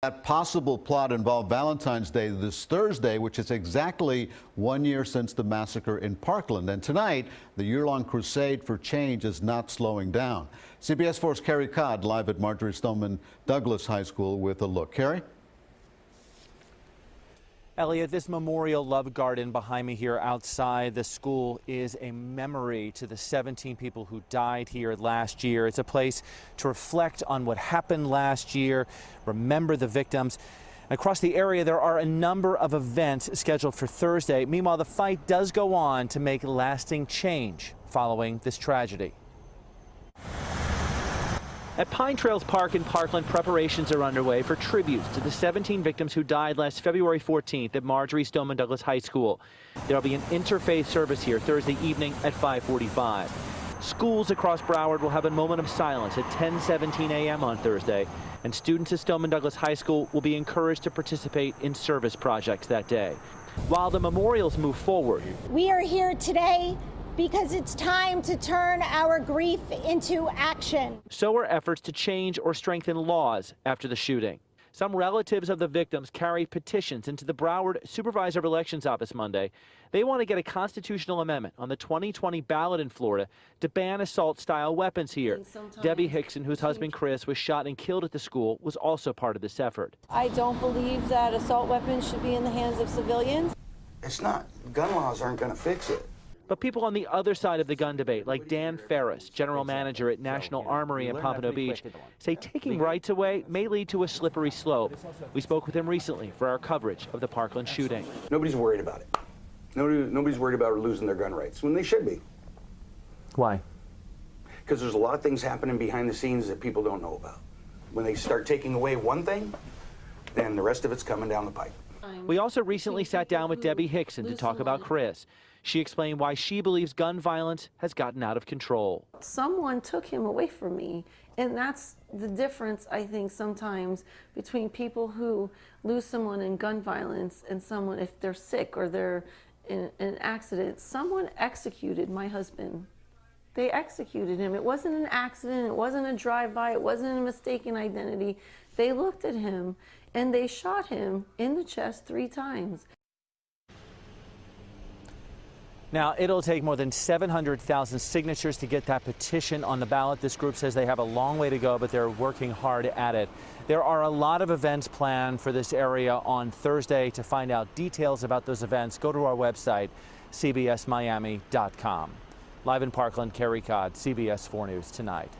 That possible plot involved Valentine's Day this Thursday, which is exactly 1 year since the massacre in Parkland. And tonight, the year-long crusade for change is not slowing down. CBS 4's Carrie Codd live at Marjory Stoneman Douglas High School with a look. Carrie? Elliot, this memorial love garden behind me here outside the school is a memory to the 17 people who died here last year. It's a place to reflect on what happened last year, remember the victims. Across the area, there are a number of events scheduled for Thursday. Meanwhile, the fight does go on to make lasting change following this tragedy. At Pine Trails Park in Parkland, preparations are underway for tributes to the 17 victims who died last February 14th at Marjory Stoneman Douglas High School. There'll be an interfaith service here Thursday evening at 5:45. Schools across Broward will have a moment of silence at 10:17 a.m. on Thursday, and students at Stoneman Douglas High School will be encouraged to participate in service projects that day. While the memorials move forward, we are here today because it's time to turn our grief into action. So are efforts to change or strengthen laws after the shooting. Some relatives of the victims carried petitions into the Broward Supervisor of Elections office Monday. They want to get a constitutional amendment on the 2020 ballot in Florida to ban assault-style weapons here. Debbie Hickson, whose husband Chris was shot and killed at the school, was also part of this effort. I don't believe that assault weapons should be in the hands of civilians. It's not. Gun laws aren't going to fix it. But people on the other side of the gun debate, like Dan Ferris, general manager at National Armory in Pompano Beach, say taking rights away may lead to a slippery slope. We spoke with him recently for our coverage of the Parkland shooting. Nobody's worried about it. Nobody's worried about losing their gun rights, when they should be. Why? Because there's a lot of things happening behind the scenes that people don't know about. When they start taking away one thing, then the rest of it's coming down the pipe. We also recently sat down with Debbie Hickson to talk about Chris. She explained why she believes gun violence has gotten out of control. Someone took him away from me, and that's the difference, I think, sometimes between people who lose someone in gun violence and someone if they're sick or they're in an accident. Someone executed my husband. They executed him. It wasn't an accident. It wasn't a drive-by. It wasn't a mistaken identity. They looked at him, and they shot him in the chest 3 times. Now, it'll take more than 700,000 signatures to get that petition on the ballot. This group says they have a long way to go, but they're working hard at it. There are a lot of events planned for this area on Thursday. To find out details about those events, go to our website, cbsmiami.com. Live in Parkland, Carrie Codd, CBS 4 News Tonight.